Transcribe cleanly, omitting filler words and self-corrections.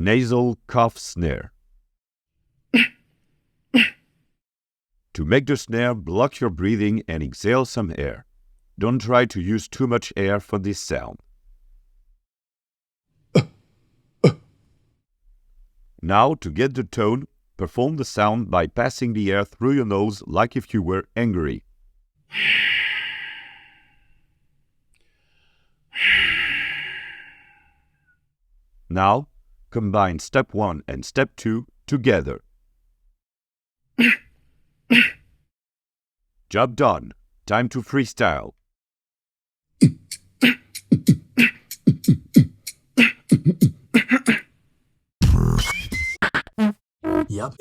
Nasal Cough Snare. To make the snare, block your breathing and exhale some air. Don't try to use too much air for this sound. Now, to get the tone, perform the sound by passing the air through your nose like if you were angry. Now, combine step 1 and step 2 together. Job done. Time to freestyle. Yep.